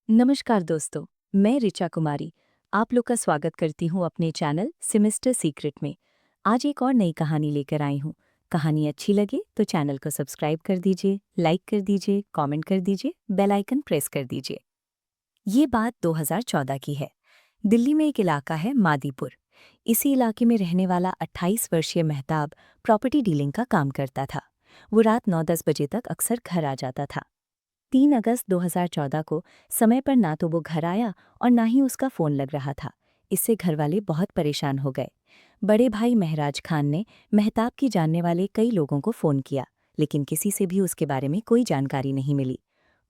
नमस्कार दोस्तों, मैं ऋचा कुमारी आप लोग का स्वागत करती हूँ अपने चैनल सेमेस्टर सीक्रेट में। आज एक और नई कहानी लेकर आई हूँ। कहानी अच्छी लगे तो चैनल को सब्सक्राइब कर दीजिए, लाइक कर दीजिए, कमेंट कर दीजिए, बेल आइकन प्रेस कर दीजिए। ये बात 2014 की है। दिल्ली में एक इलाका है मादीपुर। इसी इलाके में रहने वाला 28 वर्षीय मेहताब प्रॉपर्टी डीलिंग का काम करता था। वो रात 9-10 बजे तक अक्सर घर आ जाता था। 3 अगस्त 2014 को समय पर ना तो वो घर आया और ना ही उसका फोन लग रहा था। इससे घरवाले बहुत परेशान हो गए। बड़े भाई महराज खान ने मेहताब की जानने वाले कई लोगों को फोन किया, लेकिन किसी से भी उसके बारे में कोई जानकारी नहीं मिली।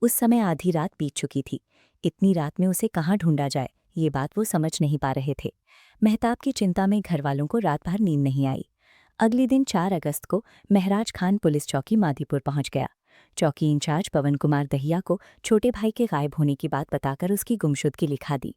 उस समय आधी रात बीत चुकी थी। इतनी रात में उसे कहाँ ढूंढा जाए, ये बात वो समझ नहीं पा रहे थे। मेहताब की चिंता में घरवालों को रात भर नींद नहीं आई। अगले दिन 4 अगस्त को महराज खान पुलिस चौकी मादीपुर पहुंच गया। चौकी इंचार्ज पवन कुमार दहिया को छोटे भाई के गायब होने की बात बताकर उसकी गुमशुदगी लिखा दी।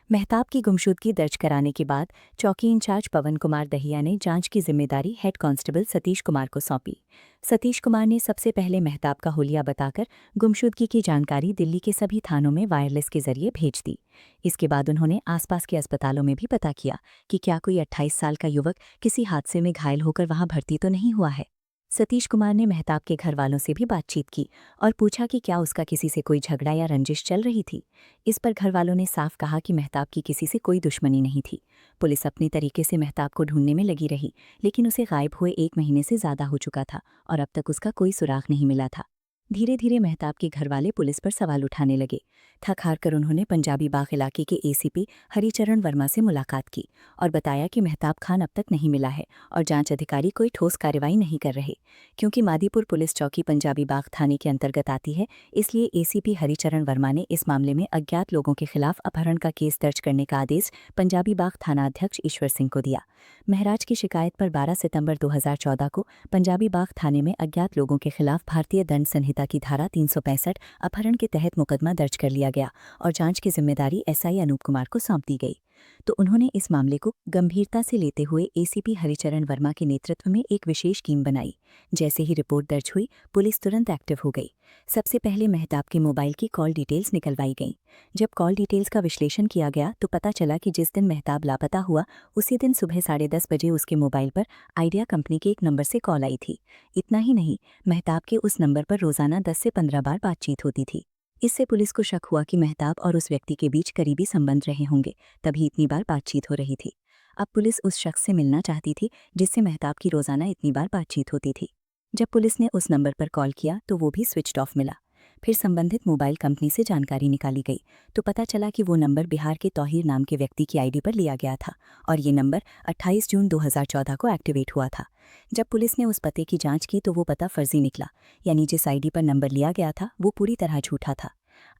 मेहताब की गुमशुदगी दर्ज कराने के बाद चौकी इंचार्ज पवन कुमार दहिया ने जांच की जिम्मेदारी हेड कांस्टेबल सतीश कुमार को सौंपी। सतीश कुमार ने सबसे पहले मेहताब का हुलिया बताकर गुमशुदगी की जानकारी दिल्ली के सभी थानों में वायरलेस के जरिए भेज दी। इसके बाद उन्होंने आसपास के अस्पतालों में भी पता किया कि क्या कोई 28 साल का युवक किसी हादसे में घायल होकर वहां भर्ती तो नहीं हुआ है। सतीश कुमार ने मेहताब के घर वालों से भी बातचीत की और पूछा कि क्या उसका किसी से कोई झगड़ा या रंजिश चल रही थी। इस पर घर वालों ने साफ कहा कि मेहताब की किसी से कोई दुश्मनी नहीं थी। पुलिस अपने तरीके से मेहताब को ढूंढने में लगी रही, लेकिन उसे गायब हुए 1 महीने से ज्यादा हो चुका था और अब तक उसका कोई सुराग नहीं मिला था। धीरे धीरे मेहताब के घरवाले पुलिस पर सवाल उठाने लगे। थक हार कर उन्होंने पंजाबी बाग इलाके के एसीपी हरिचरण वर्मा से मुलाकात की और बताया कि मेहताब खान अब तक नहीं मिला है और जांच अधिकारी कोई ठोस कार्रवाई नहीं कर रहे। क्योंकि मादीपुर पुलिस चौकी पंजाबी बाग थाने के अंतर्गत आती है, इसलिए एसीपी हरिचरण वर्मा ने इस मामले में अज्ञात लोगों के खिलाफ अपहरण का केस दर्ज करने का आदेश पंजाबी बाग थाना अध्यक्ष ईश्वर सिंह को दिया। महराज की शिकायत पर 12 सितंबर 2014 को पंजाबी बाग थाने में अज्ञात लोगों के खिलाफ भारतीय दंड संहिता की धारा 365 अपहरण के तहत मुकदमा दर्ज कर लिया गया और जांच की जिम्मेदारी एसआई अनूप कुमार को सौंप दी गई। तो उन्होंने इस मामले को गंभीरता से लेते हुए एसीपी हरिचरण वर्मा के नेतृत्व में एक विशेष टीम बनाई। जैसे ही रिपोर्ट दर्ज हुई, पुलिस तुरंत एक्टिव हो गई। सबसे पहले मेहताब के मोबाइल की कॉल डिटेल्स निकलवाई गईं। जब कॉल डिटेल्स का विश्लेषण किया गया तो पता चला कि जिस दिन मेहताब लापता हुआ, उसी दिन सुबह 10:30 बजे उसके मोबाइल पर आइडिया कंपनी के एक नंबर से कॉल आई थी। इतना ही नहीं, मेहताब के उस नंबर पर रोजाना 10 से 15 बार बातचीत होती थी। इससे पुलिस को शक हुआ कि मेहताब और उस व्यक्ति के बीच करीबी संबंध रहे होंगे, तभी इतनी बार बातचीत हो रही थी। अब पुलिस उस शख्स से मिलना चाहती थी जिससे मेहताब की रोजाना इतनी बार बातचीत होती थी। जब पुलिस ने उस नंबर पर कॉल किया तो वो भी स्विच्ड ऑफ मिला। फिर संबंधित मोबाइल कंपनी से जानकारी निकाली गई तो पता चला कि वो नंबर बिहार के तौहीर नाम के व्यक्ति की आईडी पर लिया गया था और ये नंबर 28 जून 2014 को एक्टिवेट हुआ था। जब पुलिस ने उस पते की जांच की तो वो पता फर्जी निकला, यानी जिस आईडी पर नंबर लिया गया था वो पूरी तरह झूठा था।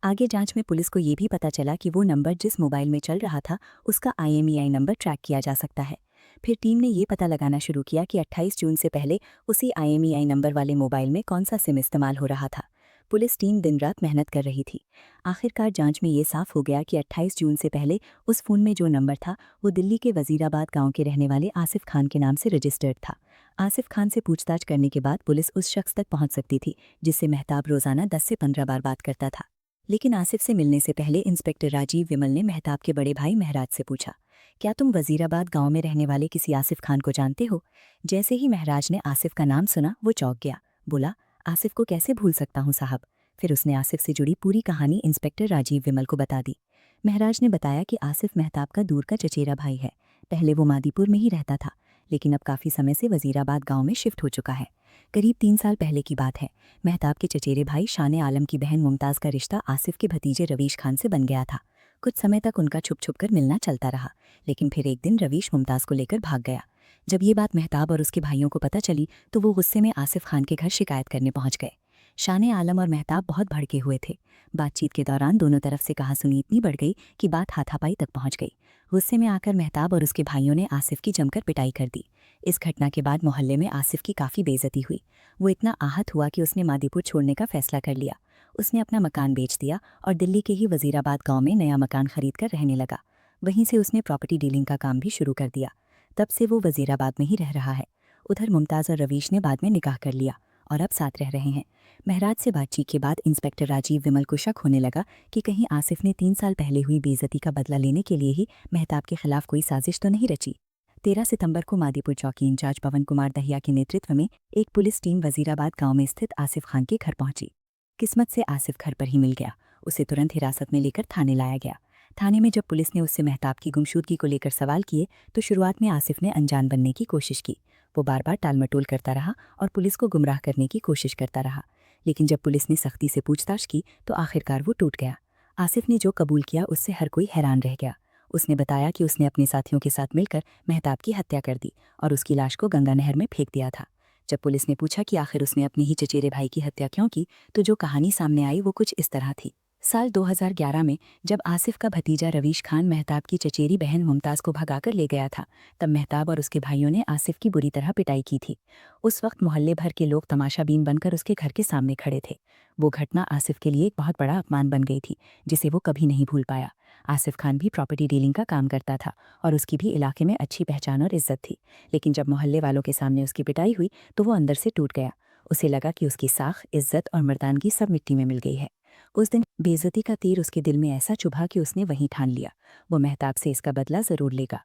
आगे जांच में पुलिस को ये भी पता चला कि वो नंबर जिस मोबाइल में चल रहा था उसका IMEI नंबर ट्रैक किया जा सकता है। फिर टीम ने ये पता लगाना शुरू किया कि 28 जून से पहले उसी IMEI नंबर वाले मोबाइल में कौन सा सिम इस्तेमाल हो रहा था। पुलिस टीम दिन रात मेहनत कर रही थी। आखिरकार जांच में ये साफ हो गया कि 28 जून से पहले उस फोन में जो नंबर था वो दिल्ली के वजीराबाद गांव के रहने वाले आसिफ खान के नाम से रजिस्टर्ड था। आसिफ खान से पूछताछ करने के बाद पुलिस उस शख्स तक पहुंच सकती थी जिससे मेहताब रोजाना 10 से 15 बार बात करता था। लेकिन आसिफ से मिलने से पहले इंस्पेक्टर राजीव विमल ने मेहताब के बड़े भाई महराज से पूछा, क्या तुम वजीराबाद गांव में रहने वाले किसी आसिफ खान को जानते हो? जैसे ही महराज ने आसिफ का नाम सुना वो चौंक गया। बोला, आसिफ को कैसे भूल सकता हूँ साहब। फिर उसने आसिफ से जुड़ी पूरी कहानी इंस्पेक्टर राजीव विमल को बता दी। महराज ने बताया कि आसिफ मेहताब का दूर का चचेरा भाई है। पहले वो मादीपुर में ही रहता था, लेकिन अब काफ़ी समय से वजीराबाद गांव में शिफ्ट हो चुका है। करीब 3 साल पहले की बात है। मेहताब के चचेरे भाई शान आलम की बहन मुमताज़ का रिश्ता आसिफ के भतीजे रवीश खान से बन गया था। कुछ समय तक उनका छुप छुप कर मिलना चलता रहा, लेकिन फिर एक दिन रवीश मुमताज़ को लेकर भाग गया। जब ये बात मेहताब और उसके भाइयों को पता चली तो वो गुस्से में आसिफ खान के घर शिकायत करने पहुंच गए। शान आलम और मेहताब बहुत भड़के हुए थे। बातचीत के दौरान दोनों तरफ से कहासुनी इतनी बढ़ गई कि बात हाथापाई तक पहुंच गई। गुस्से में आकर मेहताब और उसके भाइयों ने आसिफ की जमकर पिटाई कर दी। इस घटना के बाद मोहल्ले में आसिफ की काफ़ी बेइज्जती हुई। वो इतना आहत हुआ कि उसने मादीपुर छोड़ने का फैसला कर लिया। उसने अपना मकान बेच दिया और दिल्ली के ही वजीराबाद गांव में नया मकान खरीद कर रहने लगा। वहीं से उसने प्रॉपर्टी डीलिंग का काम भी शुरू कर दिया। तब से वो वजीराबाद में ही रह रहा है। उधर मुमताज़ और रवीश ने बाद में निकाह कर लिया और अब साथ रह रहे हैं। महराज से बातचीत के बाद इंस्पेक्टर राजीव विमल को शक होने लगा कि कहीं आसिफ ने 3 साल पहले हुई बेइज्जती का बदला लेने के लिए ही मेहताब के खिलाफ कोई साजिश तो नहीं रची। 13 सितंबर को मादीपुर चौकी इंचार्ज पवन कुमार दहिया के नेतृत्व में एक पुलिस टीम वजीराबाद गांव में स्थित आसिफ खान के घर पहुंची। किस्मत से आसिफ घर पर ही मिल गया। उसे तुरंत हिरासत में लेकर थाने लाया गया। थाने में जब पुलिस ने उससे मेहताब की गुमशुदगी को लेकर सवाल किए तो शुरुआत में आसिफ ने अनजान बनने की कोशिश की। वो बार बार टालमटोल करता रहा और पुलिस को गुमराह करने की कोशिश करता रहा, लेकिन जब पुलिस ने सख्ती से पूछताछ की तो आखिरकार वो टूट गया। आसिफ ने जो कबूल किया उससे हर कोई हैरान रह गया। उसने बताया कि उसने अपने साथियों के साथ मिलकर मेहताब की हत्या कर दी और उसकी लाश को गंगा नहर में फेंक दिया था। जब पुलिस ने पूछा कि आखिर उसने अपने ही चचेरे भाई की हत्या क्यों की, तो जो कहानी सामने आई वो कुछ इस तरह थी। साल 2011 में जब आसिफ का भतीजा रवीश खान मेहताब की चचेरी बहन मुमताज़ को भगाकर ले गया था, तब मेहताब और उसके भाइयों ने आसिफ की बुरी तरह पिटाई की थी। उस वक्त मोहल्ले भर के लोग तमाशाबीन बनकर उसके घर के सामने खड़े थे। वो घटना आसिफ के लिए एक बहुत बड़ा अपमान बन गई थी, जिसे वो कभी नहीं भूल पाया। आसिफ खान भी प्रॉपर्टी डीलिंग का काम करता था और उसकी भी इलाके में अच्छी पहचान और इज्जत थी, लेकिन जब मोहल्ले वालों के सामने उसकी पिटाई हुई तो वो अंदर से टूट गया। उसे लगा कि उसकी साख, इज्जत और मर्दानगी सब मिट्टी में मिल गई है। उस दिन बेइज्जती का तीर उसके दिल में ऐसा चुभा कि उसने वहीं ठान लिया, वो मेहताब से इसका बदला जरूर लेगा।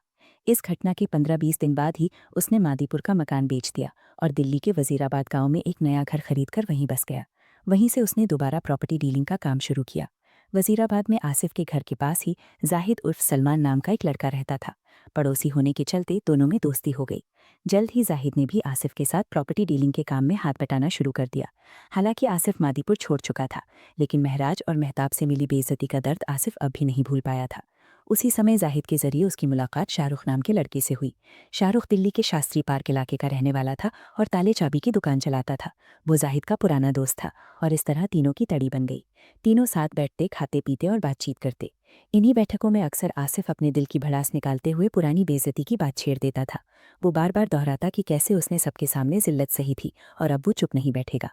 इस घटना के 15-20 दिन बाद ही उसने मादीपुर का मकान बेच दिया और दिल्ली के वजीराबाद गांव में एक नया घर खरीदकर वहीं बस गया। वहीं से उसने दोबारा प्रॉपर्टी डीलिंग का काम शुरू किया। वजीराबाद में आसिफ के घर के पास ही जाहिद उर्फ सलमान नाम का एक लड़का रहता था। पड़ोसी होने के चलते दोनों में दोस्ती हो गई। जल्द ही जाहिद ने भी आसिफ के साथ प्रॉपर्टी डीलिंग के काम में हाथ बटाना शुरू कर दिया। हालांकि आसिफ मादीपुर छोड़ चुका था, लेकिन महराज और मेहताब से मिली बेइज्जती का दर्द आसिफ अब भी नहीं भूल पाया था। उसी समय जाहिद के जरिए उसकी मुलाकात शाहरुख नाम के लड़के से हुई। शाहरुख दिल्ली के शास्त्री पार्क इलाके का रहने वाला था और ताले चाबी की दुकान चलाता था। वो जाहिद का पुराना दोस्त था और इस तरह तीनों की तड़ी बन गई। तीनों साथ बैठते, खाते पीते और बातचीत करते। इन्हीं बैठकों में अक्सर आसिफ अपने दिल की भड़ास निकालते हुए पुरानी बेइज्जती की बात छेड़ देता था। वो बार बार दोहराता कि कैसे उसने सबके सामने जिल्लत सही थी और अब वो चुप नहीं बैठेगा।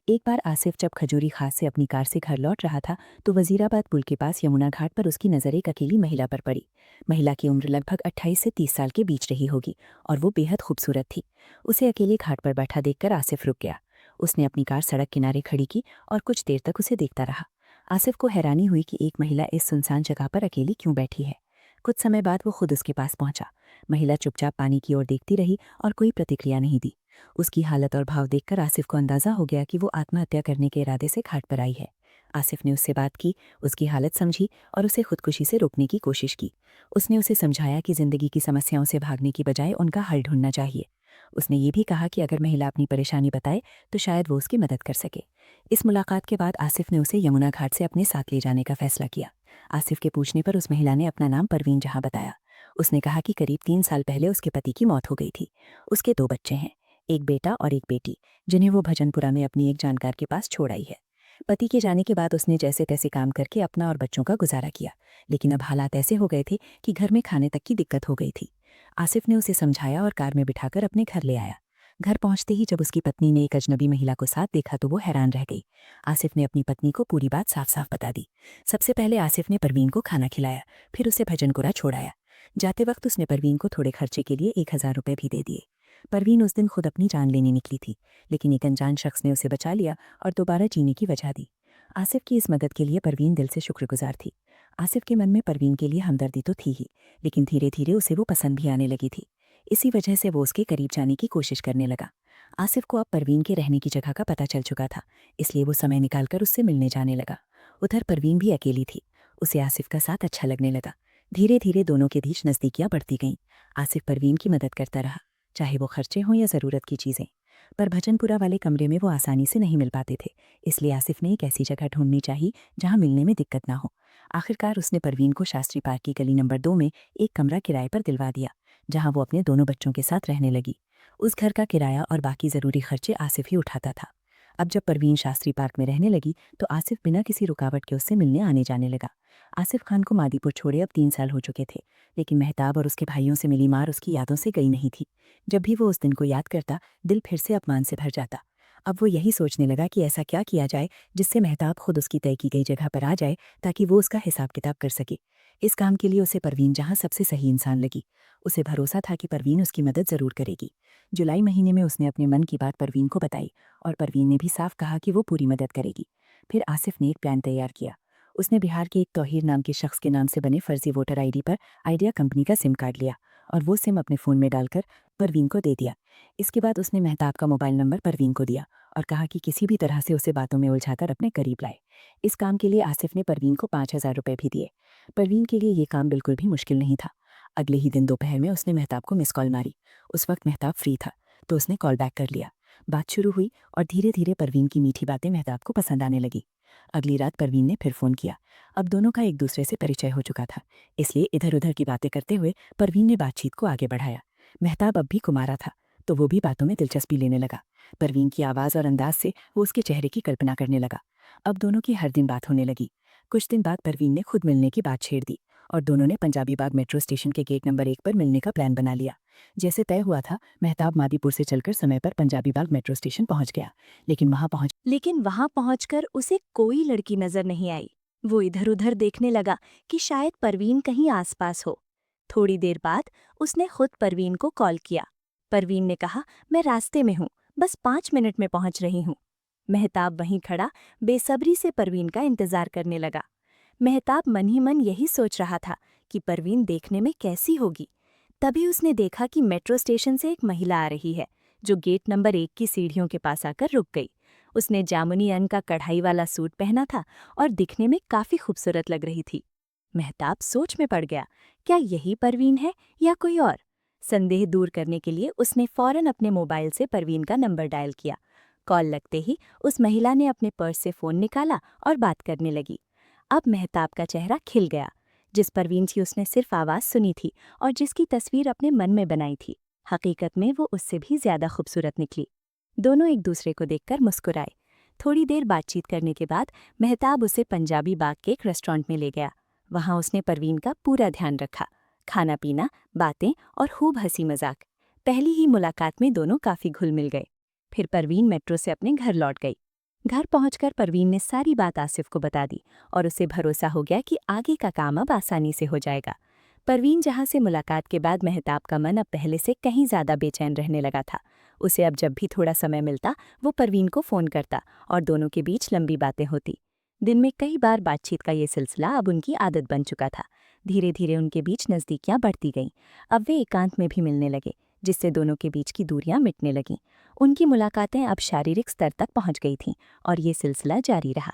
एक बार आसिफ जब खजूरी खास से अपनी कार से घर लौट रहा था तो वजीराबाद पुल के पास यमुना घाट पर उसकी नजर एक अकेली महिला पर पड़ी। महिला की उम्र लगभग 28 से 30 साल के बीच रही होगी और वो बेहद खूबसूरत थी। उसे अकेले घाट पर बैठा देखकर आसिफ रुक गया। उसने अपनी कार सड़क किनारे खड़ी की और कुछ देर तक उसे देखता रहा। आसिफ को हैरानी हुई कि एक महिला इस सुनसान जगह पर अकेली क्यों बैठी है। कुछ समय बाद वो खुद उसके पास पहुंचा। महिला चुपचाप पानी की ओर देखती रही और कोई प्रतिक्रिया नहीं दी। उसकी हालत और भाव देखकर आसिफ को अंदाजा हो गया कि वो आत्महत्या करने के इरादे से घाट पर आई है। आसिफ ने उससे बात की, उसकी हालत समझी और उसे खुदकुशी से रोकने की कोशिश की। उसने उसे समझाया कि जिंदगी की समस्याओं से भागने की बजाय उनका हल ढूंढना चाहिए। उसने ये भी कहा कि अगर महिला अपनी परेशानी बताए तो शायद वो उसकी मदद कर सके। इस मुलाकात के बाद आसिफ ने उसे यमुना घाट से अपने साथ ले जाने का फैसला किया। आसिफ के पूछने पर उस महिला ने अपना नाम परवीन जहां बताया। उसने कहा कि करीब 3 साल पहले उसके पति की मौत हो गई थी। उसके 2 बच्चे हैं, एक बेटा और एक बेटी, जिन्हें वो भजनपुरा में अपनी एक जानकार के पास छोड़ आई है। पति के जाने के बाद उसने जैसे तैसे काम करके अपना और बच्चों का गुजारा किया, लेकिन अब हालात ऐसे हो गए थे कि घर में खाने तक की दिक्कत हो गई थी। आसिफ ने उसे समझाया और कार में बिठाकर अपने घर ले आया। घर पहुंचते ही जब उसकी पत्नी ने एक अजनबी महिला को साथ देखा तो वो हैरान रह गई। आसिफ ने अपनी पत्नी को पूरी बात साफ साफ बता दी। सबसे पहले आसिफ ने परवीन को खाना खिलाया, फिर उसे भजनपुरा छोड़ाया। जाते वक्त उसने परवीन को थोड़े खर्चे के लिए 1000 रुपये भी दे दिए। परवीन उस दिन खुद अपनी जान लेने निकली थी, लेकिन एक अनजान शख्स ने उसे बचा लिया और दोबारा जीने की वजह दी। आसिफ की इस मदद के लिए परवीन दिल से शुक्रगुजार थी। आसिफ के मन में परवीन के लिए हमदर्दी तो थी ही, लेकिन धीरे धीरे उसे वो पसंद भी आने लगी थी। इसी वजह से वो उसके करीब जाने की कोशिश करने लगा। आसिफ को अब परवीन के रहने की जगह का पता चल चुका था, इसलिए वो समय निकालकर उससे मिलने जाने लगा। उधर परवीन भी अकेली थी। उसे आसिफ का साथ अच्छा लगने लगा। धीरे धीरे दोनों के बीच नज़दीकियां बढ़ती गईं। आसिफ परवीन की मदद करता रहा, चाहे वो खर्चे हों या ज़रूरत की चीज़ें। पर भजनपुरा वाले कमरे में वो आसानी से नहीं मिल पाते थे, इसलिए आसिफ ने एक ऐसी जगह ढूंढनी चाहिए जहां मिलने में दिक्कत ना हो। आखिरकार उसने परवीन को शास्त्री पार्क की गली नंबर 2 में एक कमरा किराए पर दिलवा दिया, जहां वो अपने दोनों बच्चों के साथ रहने लगी। उस घर का किराया और बाकी ज़रूरी खर्चे आसिफ ही उठाता था। अब जब परवीन शास्त्री पार्क में रहने लगी तो आसिफ बिना किसी रुकावट के उससे मिलने आने जाने लगा। आसिफ खान को मादीपुर छोड़े अब 3 साल हो चुके थे, लेकिन मेहताब और उसके भाइयों से मिली मार उसकी यादों से गई नहीं थी। जब भी वो उस दिन को याद करता, दिल फिर से अपमान से भर जाता। अब वो यही सोचने लगा कि ऐसा क्या किया जाए जिससे मेहताब खुद उसकी तय की गई जगह पर आ जाए ताकि वो उसका हिसाब किताब कर सके। इस काम के लिए उसे परवीन जहां सबसे सही इंसान लगी। उसे भरोसा था कि परवीन उसकी मदद ज़रूर करेगी। जुलाई महीने में उसने अपने मन की बात परवीन को बताई और परवीन ने भी साफ कहा कि वो पूरी मदद करेगी। फिर आसिफ ने एक प्लान तैयार किया। उसने बिहार के एक तौहीर नाम के शख्स के नाम से बने फर्जी वोटर आईडी पर आइडिया कंपनी का सिम कार्ड लिया और वो सिम अपने फ़ोन में डालकर परवीन को दे दिया। इसके बाद उसने मेहताब का मोबाइल नंबर परवीन को दिया और कहा कि किसी भी तरह से उसे बातों में उलझाकर अपने करीब लाए। इस काम के लिए आसिफ ने परवीन को 5,000 रुपये भी दिए। परवीन के लिए ये काम बिल्कुल भी मुश्किल नहीं था। अगले ही दिन दोपहर में उसने मेहताब को मिस कॉल मारी। उस वक्त मेहताब फ्री था तो उसने कॉल बैक कर लिया। बात शुरू हुई और धीरे धीरे परवीन की मीठी बातें मेहताब को पसंद आने लगी। अगली रात परवीन ने फिर फ़ोन किया। अब दोनों का एक दूसरे से परिचय हो चुका था, इसलिए इधर उधर की बातें करते हुए परवीन ने बातचीत को आगे बढ़ाया। मेहताब अब भी कुमारा था तो वो भी बातों में दिलचस्पी लेने लगा। परवीन की आवाज़ और अंदाज से वो उसके चेहरे की कल्पना करने लगा। अब दोनों की हर दिन बात होने लगी। कुछ दिन बाद परवीन ने खुद मिलने की बात छेड़ दी और दोनों ने पंजाबी बाग मेट्रो स्टेशन के गेट नंबर 1 पर मिलने का प्लान बना लिया। जैसे तय हुआ था, मेहताब मादीपुर से चलकर समय पर पंजाबी बाग मेट्रो स्टेशन पहुंच गया। लेकिन वहां पहुंचकर उसे कोई लड़की नजर नहीं आई। वो इधर उधर देखने लगा कि शायद परवीन कहीं आसपास हो। थोड़ी देर बाद उसने खुद परवीन को कॉल किया। परवीन ने कहा, मैं रास्ते में हूँ, बस 5 मिनट में पहुंच रही हूँ। मेहताब वहीं खड़ा बेसब्री से परवीन का इंतजार करने लगा। मेहताब मन ही मन यही सोच रहा था कि परवीन देखने में कैसी होगी। तभी उसने देखा कि मेट्रो स्टेशन से एक महिला आ रही है, जो गेट नंबर 1 की सीढ़ियों के पास आकर रुक गई। उसने जामुनी रंग का कढ़ाई वाला सूट पहना था और दिखने में काफी खूबसूरत लग रही थी। मेहताब सोच में पड़ गया, क्या यही परवीन है या कोई और? संदेह दूर करने के लिए उसने फौरन अपने मोबाइल से परवीन का नंबर डायल किया। कॉल लगते ही उस महिला ने अपने पर्स से फोन निकाला और बात करने लगी। अब मेहताब का चेहरा खिल गया। जिस परवीन की उसने सिर्फ आवाज सुनी थी और जिसकी तस्वीर अपने मन में बनाई थी, हकीकत में वो उससे भी ज्यादा खूबसूरत निकली। दोनों एक दूसरे को देखकर मुस्कुराए। थोड़ी देर बातचीत करने के बाद मेहताब उसे पंजाबी बाग के एक रेस्टोरेंट में ले गया। वहां उसने परवीन का पूरा ध्यान रखा। खाना पीना, बातें और खूब हंसी मजाक। पहली ही मुलाकात में दोनों काफी घुल मिल गए। फिर परवीन मेट्रो से अपने घर लौट गई। घर पहुंचकर परवीन ने सारी बात आसिफ को बता दी और उसे भरोसा हो गया कि आगे का काम अब आसानी से हो जाएगा। परवीन जहां से मुलाकात के बाद मेहताब का मन अब पहले से कहीं ज्यादा बेचैन रहने लगा था। उसे अब जब भी थोड़ा समय मिलता वो परवीन को फोन करता और दोनों के बीच लंबी बातें होती। दिन में कई बार बातचीत का ये सिलसिला अब उनकी आदत बन चुका था। धीरे धीरे उनके बीच नज़दीकियां बढ़ती गईं। अब वे एकांत में भी मिलने लगे, जिससे दोनों के बीच की दूरियां मिटने लगीं। उनकी मुलाकातें अब शारीरिक स्तर तक पहुंच गई थीं और ये सिलसिला जारी रहा।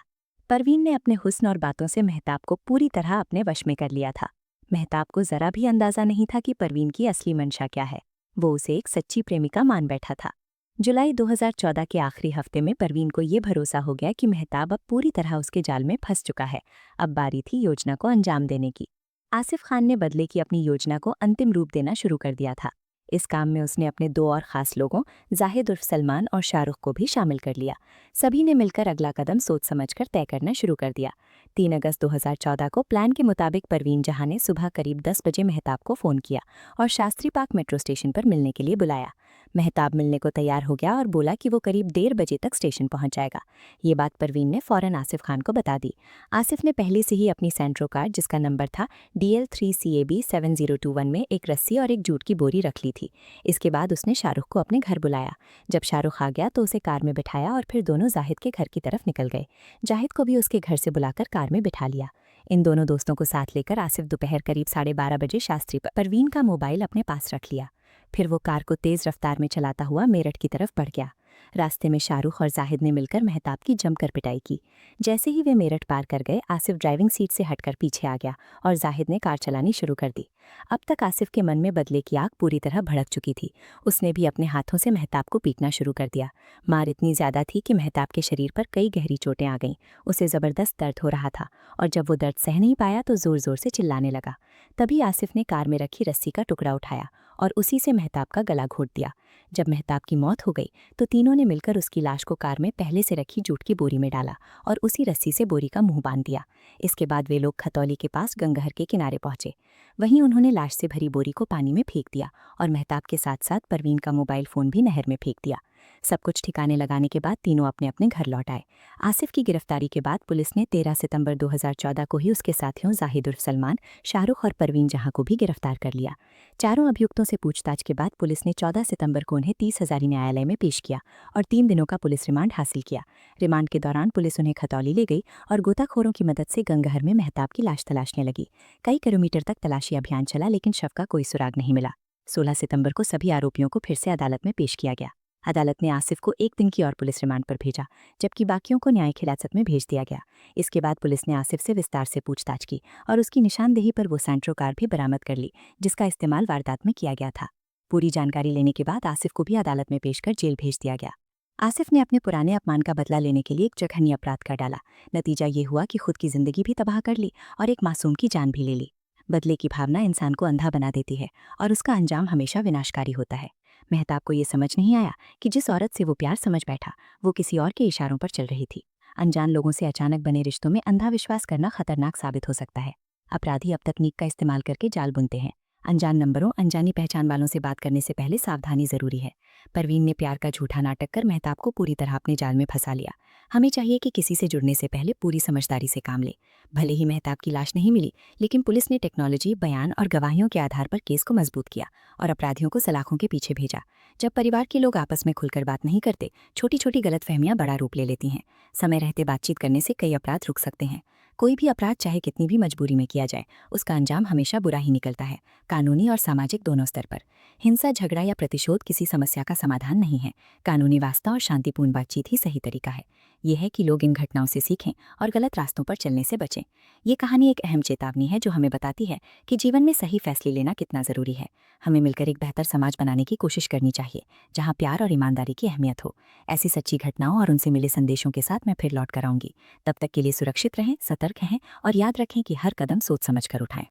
परवीन ने अपने हुस्न और बातों से मेहताब को पूरी तरह अपने वश में कर लिया था। मेहताब को जरा भी अंदाजा नहीं था कि परवीन की असली मंशा क्या है। वो उसे एक सच्ची प्रेमिका मान बैठा था। जुलाई 2014 के आखिरी हफ्ते में परवीन को ये भरोसा हो गया कि मेहताब अब पूरी तरह उसके जाल में फंस चुका है। अब बारी थी योजना को अंजाम देने की। आसिफ खान ने बदले की अपनी योजना को अंतिम रूप देना शुरू कर दिया था। इस काम में उसने अपने 2 और खास लोगों, जाहिद उर्फ सलमान और शाहरुख को भी शामिल कर लिया। सभी ने मिलकर अगला कदम सोच समझकर तय करना शुरू कर दिया। 3 अगस्त 2014 को प्लान के मुताबिक परवीन जहां ने सुबह करीब 10 बजे मेहताब को फ़ोन किया और शास्त्री पार्क मेट्रो स्टेशन पर मिलने के लिए बुलाया। मेहताब मिलने को तैयार हो गया और बोला कि वो करीब 1:30 बजे तक स्टेशन पहुंच जाएगा। ये बात परवीन ने फौरन आसिफ खान को बता दी। आसिफ ने पहले से ही अपनी सेंट्रो कार्ड, जिसका नंबर था DL3CAB 7021 में एक रस्सी और एक जूट की बोरी रख ली थी। इसके बाद उसने शाहरुख को अपने घर बुलाया। जब शाहरुख आ गया तो उसे कार में बिठाया और फिर दोनों जाहिद के घर की तरफ निकल गए। जाहिद को भी उसके घर से बुलाकर कार में बिठा लिया। इन दोनों दोस्तों को साथ लेकर आसिफ दोपहर करीब 12:30 बजे शास्त्री पर परवीन का मोबाइल अपने पास रख लिया। फिर वो कार को तेज रफ्तार में चलाता हुआ मेरठ की तरफ बढ़ गया। रास्ते में शाहरुख और जाहिद ने मिलकर मेहताब की जमकर पिटाई की। जैसे ही वे मेरठ पार कर गए, आसिफ ड्राइविंग सीट से हटकर पीछे आ गया और जाहिद ने कार चलानी शुरू कर दी। अब तक आसिफ के मन में बदले की आग पूरी तरह भड़क चुकी थी। उसने भी अपने हाथों से मेहताब को पीटना शुरू कर दिया। मार इतनी ज्यादा थी कि मेहताब के शरीर पर कई गहरी चोटें आ गईं। उसे जबरदस्त दर्द हो रहा था और जब वो दर्द सह नहीं पाया तो जोर जोर से चिल्लाने लगा। तभी आसिफ ने कार में रखी रस्सी का टुकड़ा उठाया और उसी से मेहताब का गला घोट दिया। जब मेहताब की मौत हो गई तो तीनों ने मिलकर उसकी लाश को कार में पहले से रखी जूट की बोरी में डाला और उसी रस्सी से बोरी का मुंह बांध दिया। इसके बाद वे लोग खतौली के पास गंगहर के किनारे पहुंचे। वहीं उन्होंने लाश से भरी बोरी को पानी में फेंक दिया और मेहताब के साथ साथ परवीन का मोबाइल फ़ोन भी नहर में फेंक दिया। सब कुछ ठिकाने लगाने के बाद तीनों अपने अपने घर लौट आए। आसिफ की गिरफ्तारी के बाद पुलिस ने 13 सितंबर 2014 को ही उसके साथियों जाहिद उर्फ सलमान, शाहरुख और परवीन जहां को भी गिरफ्तार कर लिया। चारों अभियुक्तों से पूछताछ के बाद पुलिस ने 14 सितंबर को उन्हें 30 हजारी न्यायालय में पेश किया और 3 दिनों का पुलिस रिमांड हासिल किया। रिमांड के दौरान पुलिस उन्हें खतौली ले गई और गोताखोरों की मदद से गंगहर में मेहताब की लाश तलाशने लगी। कई किलोमीटर तक तलाशी अभियान चला लेकिन शव का कोई सुराग नहीं मिला। 16 सितंबर को सभी आरोपियों को फिर से अदालत में पेश किया गया। अदालत ने आसिफ को 1 दिन की और पुलिस रिमांड पर भेजा, जबकि बाकियों को न्यायिक हिरासत में भेज दिया गया। इसके बाद पुलिस ने आसिफ से विस्तार से पूछताछ की और उसकी निशानदेही पर वो सैंट्रो कार भी बरामद कर ली, जिसका इस्तेमाल वारदात में किया गया था। पूरी जानकारी लेने के बाद आसिफ को भी अदालत में पेश कर जेल भेज दिया गया। आसिफ ने अपने पुराने अपमान का बदला लेने के लिए एक जघन्य अपराध कर डाला। नतीजा ये हुआ कि खुद की जिंदगी भी तबाह कर ली और एक मासूम की जान भी ले ली। बदले की भावना इंसान को अंधा बना देती है और उसका अंजाम हमेशा विनाशकारी होता है। मेहताब को ये समझ नहीं आया कि जिस औरत से वो प्यार समझ बैठा वो किसी और के इशारों पर चल रही थी। अनजान लोगों से अचानक बने रिश्तों में अंधा विश्वास करना खतरनाक साबित हो सकता है। अपराधी अब तकनीक का इस्तेमाल करके जाल बुनते हैं। अनजान नंबरों, अनजानी पहचान वालों से बात करने से पहले सावधानी जरूरी है। परवीन ने प्यार का झूठा नाटक कर मेहताब को पूरी तरह अपने जाल में फंसा लिया। हमें चाहिए कि किसी से जुड़ने से पहले पूरी समझदारी से काम ले। भले ही मेहताब की लाश नहीं मिली, लेकिन पुलिस ने टेक्नोलॉजी, बयान और गवाहियों के आधार पर केस को मजबूत किया और अपराधियों को सलाखों के पीछे भेजा। जब परिवार के लोग आपस में खुलकर बात नहीं करते, छोटी छोटी गलतफहमियां बड़ा रूप ले लेती हैं। समय रहते बातचीत करने से कई अपराध रुक सकते हैं। कोई भी अपराध चाहे कितनी भी मजबूरी में किया जाए, उसका अंजाम हमेशा बुरा ही निकलता है, कानूनी और सामाजिक दोनों स्तर पर। हिंसा, झगड़ा या प्रतिशोध किसी समस्या का समाधान नहीं है। कानूनी वास्ता और शांतिपूर्ण बातचीत ही सही तरीका है। यह है कि लोग इन घटनाओं से सीखें और गलत रास्तों पर चलने से बचें। ये कहानी एक अहम चेतावनी है जो हमें बताती है कि जीवन में सही फैसले लेना कितना जरूरी है। हमें मिलकर एक बेहतर समाज बनाने की कोशिश करनी चाहिए, जहां प्यार और ईमानदारी की अहमियत हो। ऐसी सच्ची घटनाओं और उनसे मिले संदेशों के साथ मैं फिर लौट कर आऊंगी। तब तक के लिए सुरक्षित रहें, सतर्क रहें और याद रखें कि हर कदम सोच समझ कर उठाएं।